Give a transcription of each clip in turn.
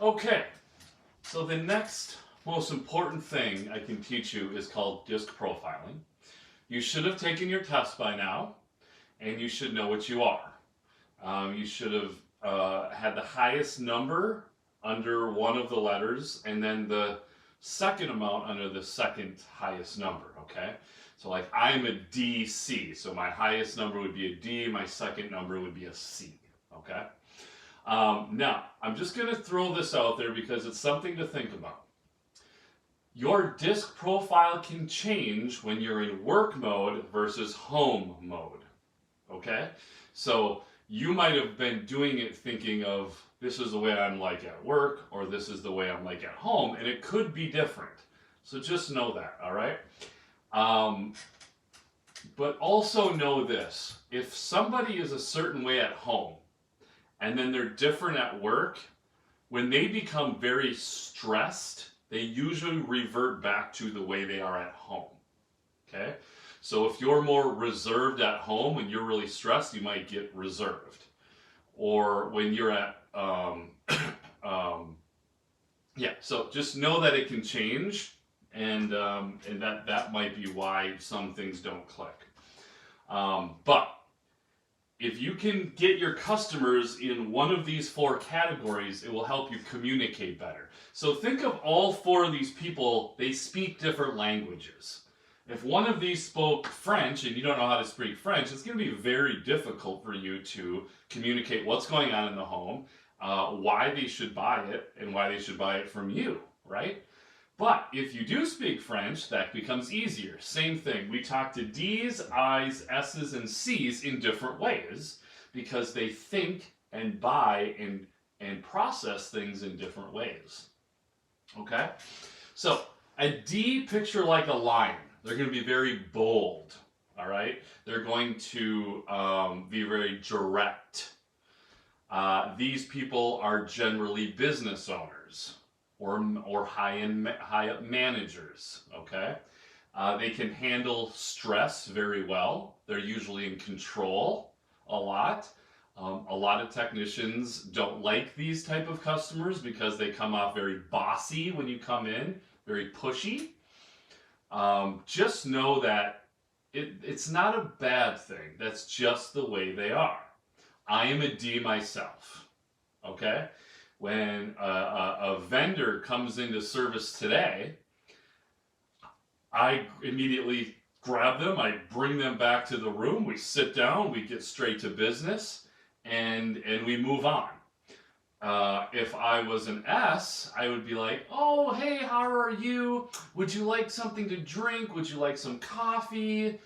Okay, so the next most important thing I can teach you is called disc profiling. You should have taken your test by now, and you should know what you are. You should have had the highest number under one of the letters, and then the second amount under the second highest number, okay? So like I'm a DC, so my highest number would be a D, my second number would be a C, okay? Now, I'm just going to throw this out there because it's something to think about. Your disk profile can change when you're in work mode versus home mode. Okay? So you might have been doing it thinking of this is the way I'm like at work or this is the way I'm like at home, and it could be different. So just know that, all right? Um, but also know this if somebody is a certain way at home and then they're different at work, when they become very stressed, they usually revert back to the way they are at home. Okay? So if you're more reserved at home, when you're really stressed, you might get reserved. Or when you're at, yeah, so just know that it can change, and that might be why some things don't click. But if you can get your customers in one of these four categories, it will help you communicate better. So think of all four of these people, they speak different languages. If one of these spoke French and you don't know how to speak French, it's going to be very difficult for you to communicate what's going on in the home, why they should buy it, and why they should buy it from you, right? But if you do speak French, that becomes easier. Same thing. We talk to D's, I's, S's, and C's in different ways because they think and buy and process things in different ways. Okay? So a D picture like a lion. They're going to be very bold. All right? They're going to be very direct. These people are generally business owners or high-up managers, okay? They can handle stress very well. They're usually in control a lot. A lot of technicians don't like these type of customers because they come off very bossy when you come in, very pushy. Just know that it's not a bad thing. That's just the way they are. I am a D myself, okay? When a vendor comes into service today, I immediately grab them, I bring them back to the room, we sit down, we get straight to business, and we move on. If I was an S, I would be like, oh, hey, how are you? Would you like something to drink? Would you like some coffee?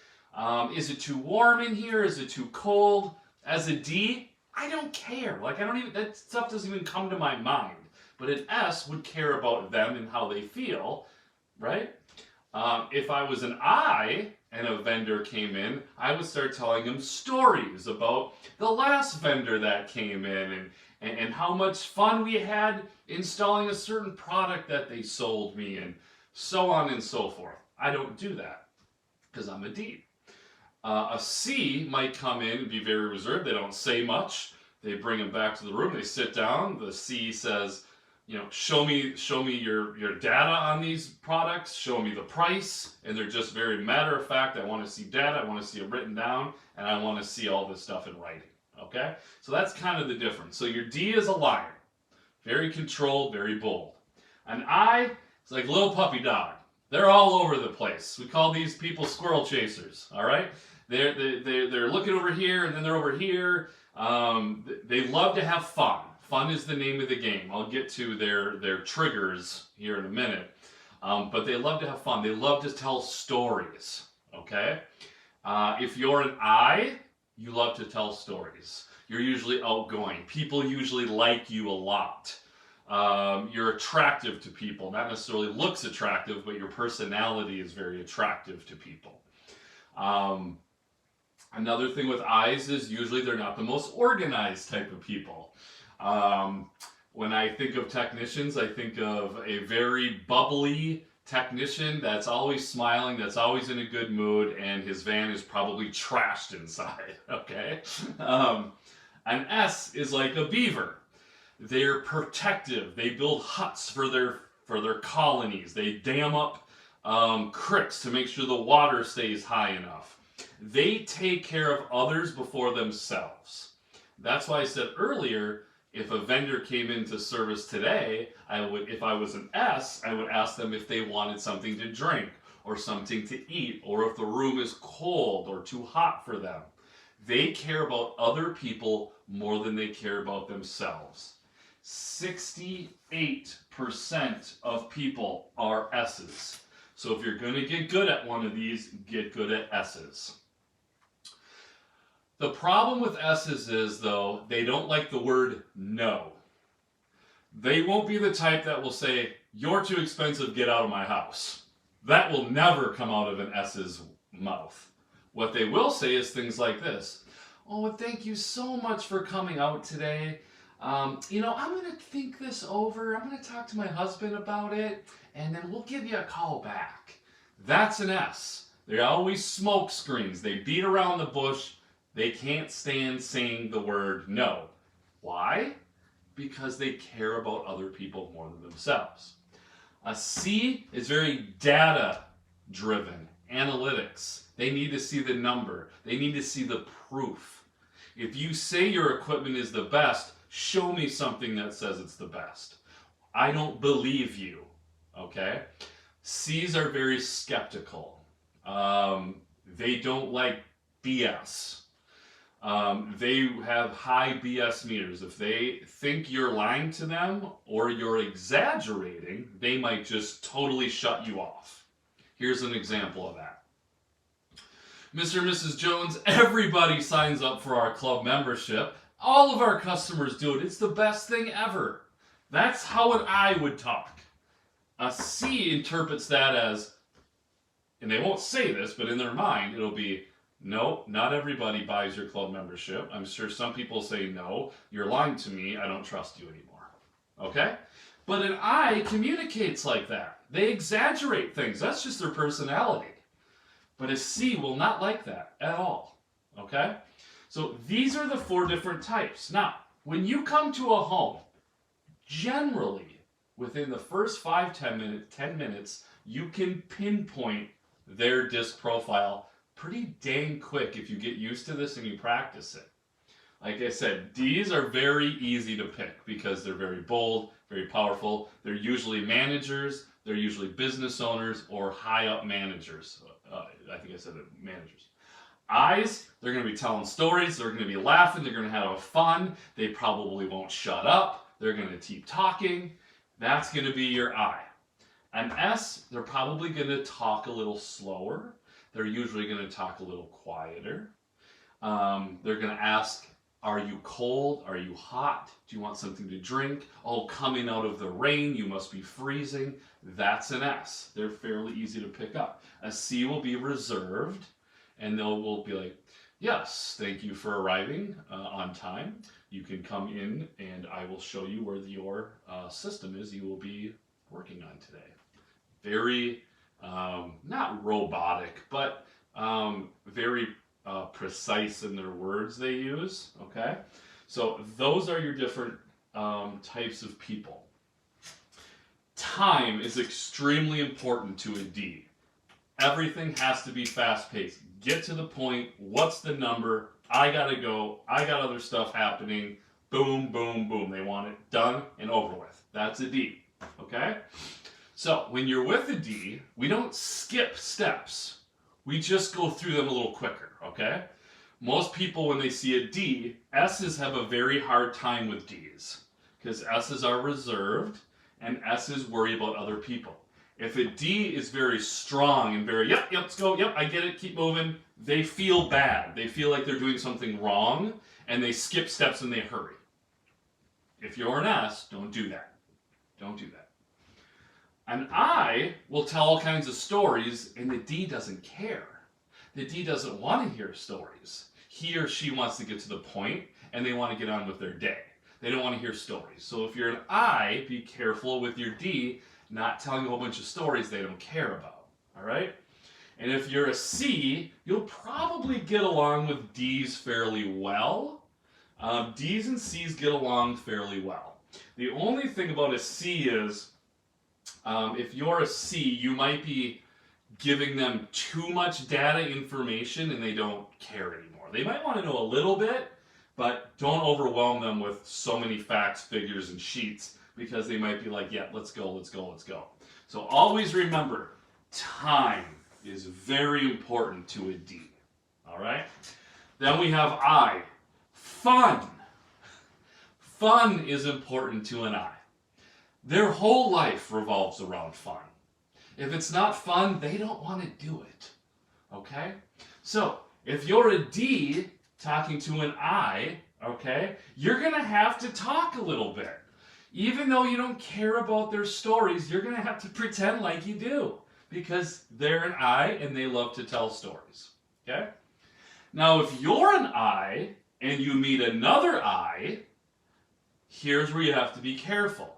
Is it too warm in here? Is it too cold? As a D, I don't care. Like, I don't even, that stuff doesn't even come to my mind. But an S would care about them and how they feel, right? If I was an I and a vendor came in, I would start telling them stories about the last vendor that came in and how much fun we had installing a certain product that they sold me and so on and so forth. I don't do that because I'm a D. A C might come in and be very reserved. They don't say much. They bring them back to the room. They sit down. The C says, you know, show me your data on these products. Show me the price. And they're just very matter of fact. I want to see data. I want to see it written down. And I want to see all this stuff in writing. Okay? So that's kind of the difference. So your D is a lion. Very controlled, very bold. An I is like a little puppy dog. They're all over the place. We call these people squirrel chasers. All right? They're looking over here and then they're over here. They love to have fun. Fun is the name of the game. I'll get to their triggers here in a minute. But they love to have fun. They love to tell stories. Okay? If you're an I, you love to tell stories. You're usually outgoing. People usually like you a lot. You're attractive to people. Not necessarily looks attractive, but your personality is very attractive to people. Another thing with I's is usually they're not the most organized type of people. When I think of technicians, I think of a very bubbly technician that's always smiling, that's always in a good mood, and his van is probably trashed inside, okay? An S is like a beaver. They're protective. They build huts for their colonies. They dam up creeks to make sure the water stays high enough. They take care of others before themselves. That's why I said earlier, if a vendor came into service today, if I was an S, I would ask them if they wanted something to drink or something to eat, or if the room is cold or too hot for them. They care about other people more than they care about themselves. 68% of people are S's. So if you're going to get good at one of these, get good at S's. The problem with S's is, though, they don't like the word no. They won't be the type that will say, "You're too expensive, get out of my house." That will never come out of an S's mouth. What they will say is things like this: "Oh, thank you so much for coming out today. I'm going to think this over. I'm going to talk to my husband about it, and then we'll give you a call back." That's an S. They're always smoke screens. They beat around the bush. They can't stand saying the word no. Why? Because they care about other people more than themselves. A C is very data driven, analytics. They need to see the number. They need to see the proof. If you say your equipment is the best, show me something that says it's the best. I don't believe you, okay? C's are very skeptical. They don't like BS. They have high BS meters. If they think you're lying to them or you're exaggerating, they might just totally shut you off. Here's an example of that. Mr. and Mrs. Jones, everybody signs up for our club membership. All of our customers do it. It's the best thing ever. That's how an I would talk. A C interprets that as, and they won't say this, but in their mind, it'll be, "No, not everybody buys your club membership. I'm sure some people say no. You're lying to me. I don't trust you anymore." Okay? But an I communicates like that. They exaggerate things. That's just their personality. But a C will not like that at all. Okay? So these are the 4 different types. Now, when you come to a home, generally, within the first 10 minutes, you can pinpoint their disc profile pretty dang quick if you get used to this and you practice it. Like I said, D's are very easy to pick because they're very bold, very powerful. They're usually managers, they're usually business owners or high up managers. I think I said it, managers. I's, they're going to be telling stories, they're going to be laughing, they're going to have fun, they probably won't shut up, they're going to keep talking. That's going to be your I. An S, they're probably going to talk a little slower. They're usually going to talk a little quieter. They're going to ask, "Are you cold? Are you hot? Do you want something to drink? Oh, coming out of the rain, you must be freezing." That's an S. They're fairly easy to pick up. A C will be reserved, and will be like, "Yes, thank you for arriving on time. You can come in, and I will show you where your system is you will be working on today." Very not robotic, but very precise in their words they use, okay? So those are your different types of people. Time is extremely important to a D. Everything has to be fast-paced. Get to the point. What's the number? I gotta go. I got other stuff happening. Boom, boom, boom. They want it done and over with. That's a D, okay? So when you're with a D, we don't skip steps. We just go through them a little quicker, okay? Most people, when they see a D, S's have a very hard time with D's because S's are reserved and S's worry about other people. If a D is very strong and very, yep, let's go, yep, I get it, keep moving, they feel bad. They feel like they're doing something wrong and they skip steps and they hurry. If you're an S, don't do that. Don't do that. An I will tell all kinds of stories, and the D doesn't care. The D doesn't want to hear stories. He or she wants to get to the point, and they want to get on with their day. They don't want to hear stories. So if you're an I, be careful with your D not telling a whole bunch of stories they don't care about. All right? And if you're a C, you'll probably get along with D's fairly well. D's and C's get along fairly well. The only thing about a C is, if you're a C, you might be giving them too much data information and they don't care anymore. They might want to know a little bit, but don't overwhelm them with so many facts, figures, and sheets because they might be like, yeah, let's go, let's go, let's go. So always remember, time is very important to a D. All right? Then we have I, fun. Fun is important to an I. Their whole life revolves around fun. If it's not fun, they don't want to do it. Okay? So, if you're a D talking to an I, okay, you're going to have to talk a little bit. Even though you don't care about their stories, you're going to have to pretend like you do. Because they're an I and they love to tell stories. Okay? Now, if you're an I and you meet another I, here's where you have to be careful.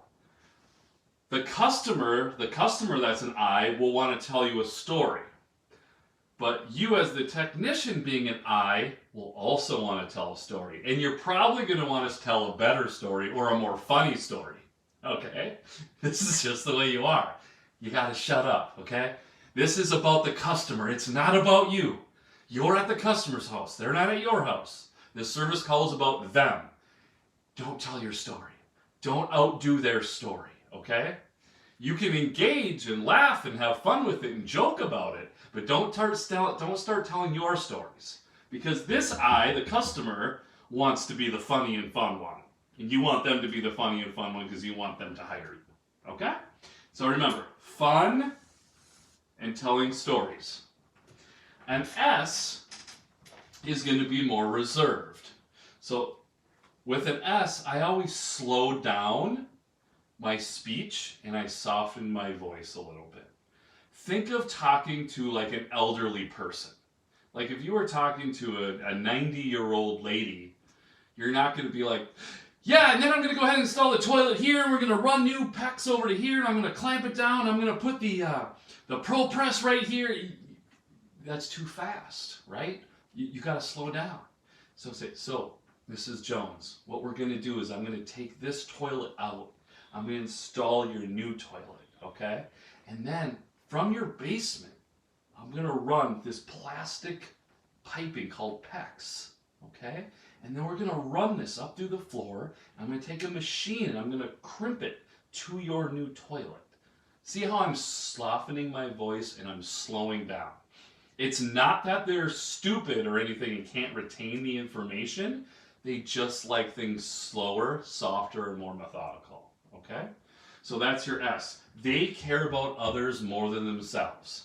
The customer that's an I will want to tell you a story. But you as the technician being an I will also want to tell a story. And you're probably going to want to tell a better story or a more funny story. Okay? This is just the way you are. You got to shut up, okay? This is about the customer. It's not about you. You're at the customer's house. They're not at your house. This service call is about them. Don't tell your story. Don't outdo their story, okay? You can engage and laugh and have fun with it and joke about it, but don't start telling your stories. Because this I, the customer, wants to be the funny and fun one. And you want them to be the funny and fun one because you want them to hire you, okay? So remember, fun and telling stories. And S is going to be more reserved. So with an S, I always slow down my speech and I soften my voice a little bit. Think of talking to like an elderly person. Like if you were talking to a 90-year-old lady, you're not going to be like, yeah, and then I'm going to go ahead and install the toilet here, and we're going to run new PEX over to here, and I'm going to clamp it down, I'm going to put the Pro Press right here. That's too fast, right? You got to slow down. So say, so Mrs. Jones, what we're going to do is I'm going to take this toilet out. I'm going to install your new toilet, okay? And then from your basement, I'm going to run this plastic piping called PEX, okay? And then we're going to run this up through the floor. I'm going to take a machine and I'm going to crimp it to your new toilet. See how I'm softening my voice and I'm slowing down? It's not that they're stupid or anything and can't retain the information. They just like things slower, softer, and more methodical. Okay? So that's your S. They care about others more than themselves.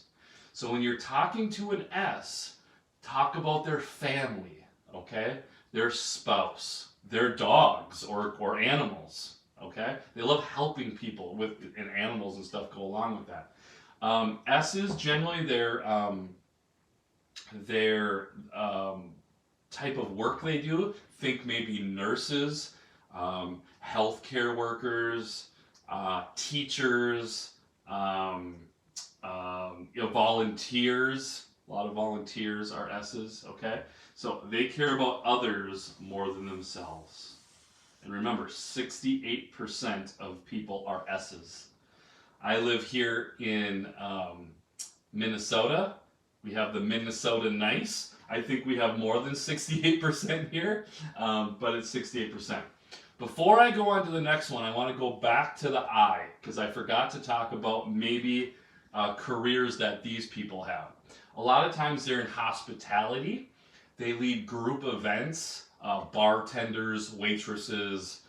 So when you're talking to an S, talk about their family, okay? Their spouse, their dogs or animals, okay? They love helping people with and animals and stuff go along with that. S's generally their type of work they do. Think maybe nurses, healthcare workers, teachers, volunteers. A lot of volunteers are S's, okay? So they care about others more than themselves. And remember, 68% of people are S's. I live here in Minnesota. We have the Minnesota Nice. I think we have more than 68% here, but it's 68%. Before I go on to the next one, I want to go back to the I, because I forgot to talk about maybe careers that these people have. A lot of times they're in hospitality. They lead group events, bartenders, waitresses,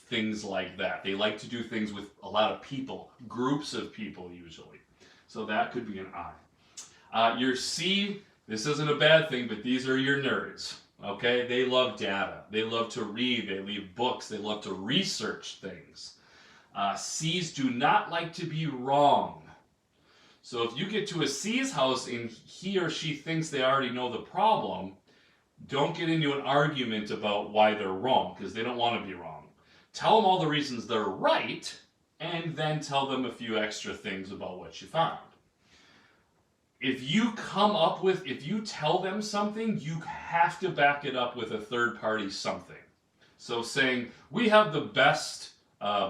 things like that. They like to do things with a lot of people, groups of people usually. So that could be an I. Your C, this isn't a bad thing, but these are your nerds. Okay, they love data. They love to read. They read books. They love to research things. C's do not like to be wrong. So if you get to a C's house and he or she thinks they already know the problem, don't get into an argument about why they're wrong, because they don't want to be wrong. Tell them all the reasons they're right, and then tell them a few extra things about what you found. If you tell them something, you have to back it up with a third party something. So saying, we have the best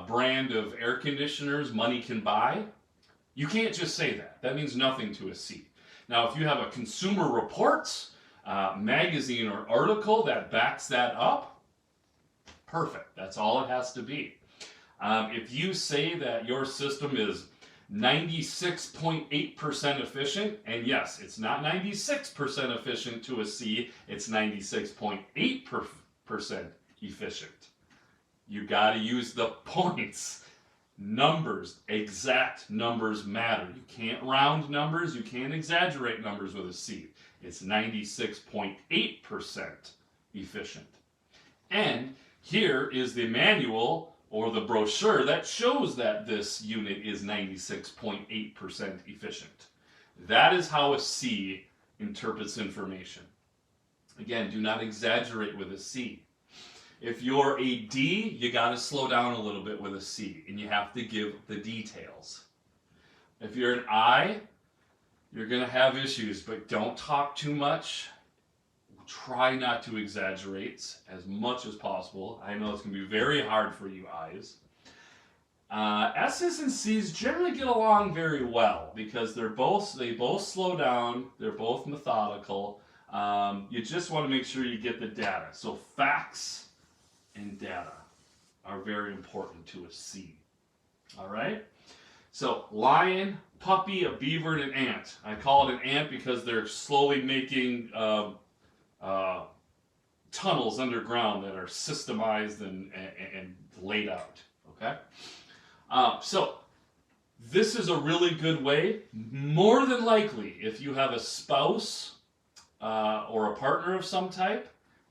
brand of air conditioners money can buy, you can't just say that. That means nothing to a C. Now, if you have a Consumer Reports magazine or article that backs that up, perfect. That's all it has to be. If you say that your system is 96.8% efficient, and yes, it's not 96% efficient to a C, it's 96.8% efficient. You got to use the points. Numbers, exact numbers matter. You can't round numbers, you can't exaggerate numbers with a C. It's 96.8% efficient. And here is the manual or the brochure that shows that this unit is 96.8% efficient. That is how a C interprets information. Again, do not exaggerate with a C. If you're a D, you got to slow down a little bit with a C, and you have to give the details. If you're an I, you're going to have issues, but don't talk too much. Try not to exaggerate as much as possible. I know it's going to be very hard for you I's. S's and C's generally get along very well because they both slow down. They're both methodical. You just want to make sure you get the data. So facts and data are very important to a C. All right? So lion, puppy, a beaver, and an ant. I call it an ant because they're slowly making tunnels underground that are systemized and laid out. Okay? So this is a really good way. More than likely, if you have a spouse or a partner of some type,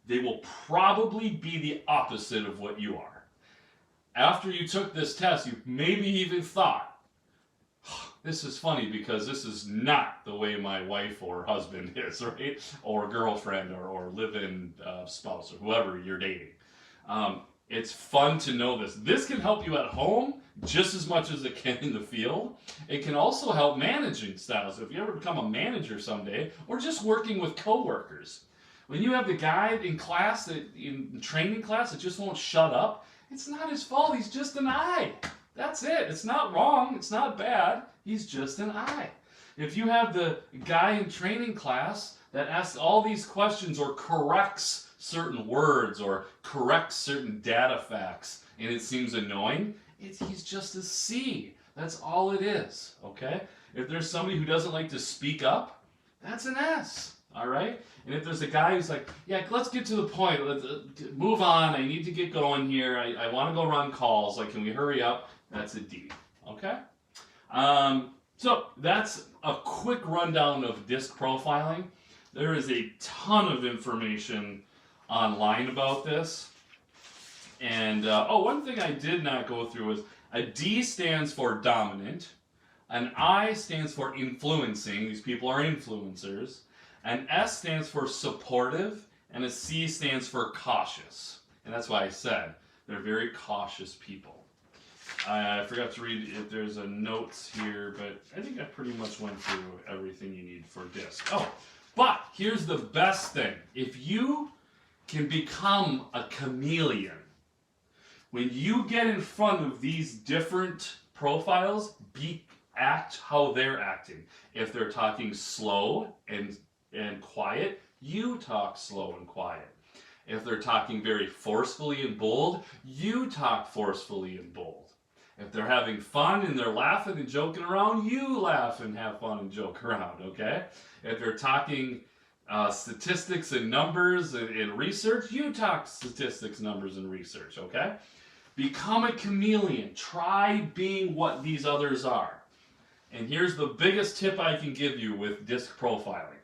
they will probably be the opposite of what you are. After you took this test, you maybe even thought, this is funny because this is not the way my wife or husband is, right? Or girlfriend or live-in spouse or whoever you're dating. It's fun to know this. This can help you at home just as much as it can in the field. It can also help managing styles. If you ever become a manager someday, or just working with coworkers. When you have the guy in class, in training class, that just won't shut up, it's not his fault. He's just an I. That's it. It's not wrong. It's not bad. He's just an I. If you have the guy in training class that asks all these questions or corrects certain words or corrects certain data facts and it seems annoying, he's just a C. That's all it is, okay? If there's somebody who doesn't like to speak up, that's an S, all right? And if there's a guy who's like, yeah, let's get to the point. Let's move on. I need to get going here. I want to go run calls. Like, can we hurry up? That's a D, okay? So that's a quick rundown of DISC profiling. There is a ton of information online about this. And, one thing I did not go through was a D stands for dominant, an I stands for influencing, these people are influencers, an S stands for supportive, and a C stands for cautious. And that's why I said they're very cautious people. I forgot to read if there's a notes here, but I think I pretty much went through everything you need for DISC. Oh, but here's the best thing. If you can become a chameleon, when you get in front of these different profiles, act how they're acting. If they're talking slow and quiet, you talk slow and quiet. If they're talking very forcefully and bold, you talk forcefully and bold. If they're having fun and they're laughing and joking around, you laugh and have fun and joke around, okay? If they're talking statistics and numbers and research, you talk statistics, numbers, and research, okay? Become a chameleon. Try being what these others are. And here's the biggest tip I can give you with DISC profiling.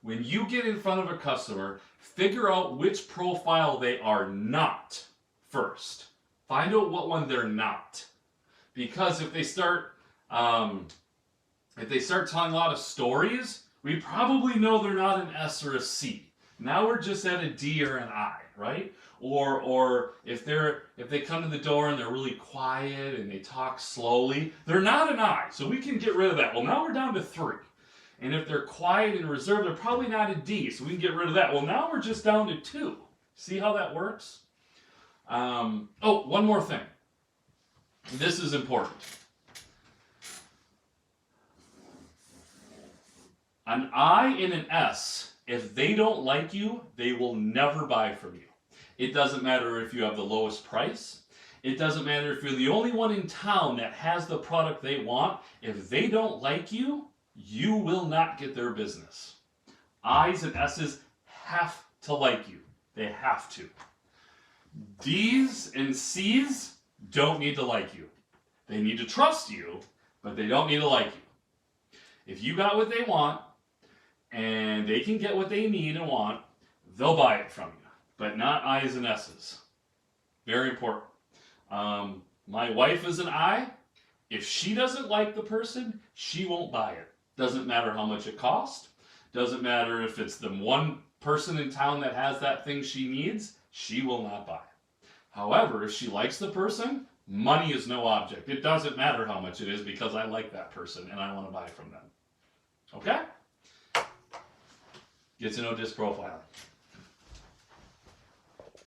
When you get in front of a customer, figure out which profile they are not first. Find out what one they're not. Because if they start telling a lot of stories, we probably know they're not an S or a C. Now we're just at a D or an I, right? Or if they come to the door and they're really quiet and they talk slowly, they're not an I. So we can get rid of that. Well, now we're down to 3. And if they're quiet and reserved, they're probably not a D. So we can get rid of that. Well, now we're just down to 2. See how that works? One more thing. This is important. An I and an S, if they don't like you, they will never buy from you. It doesn't matter if you have the lowest price. It doesn't matter if you're the only one in town that has the product they want. If they don't like you, you will not get their business. I's and S's have to like you. They have to. D's and C's don't need to like you. They need to trust you, but they don't need to like you. If you got what they want, and they can get what they need and want, they'll buy it from you, but not I's and S's. Very important. My wife is an I. If she doesn't like the person, she won't buy it. Doesn't matter how much it costs. Doesn't matter if it's the one person in town that has that thing she needs, she will not buy it. However, if she likes the person, money is no object. It doesn't matter how much it is because I like that person and I want to buy from them. Okay? Get to know disc profiling.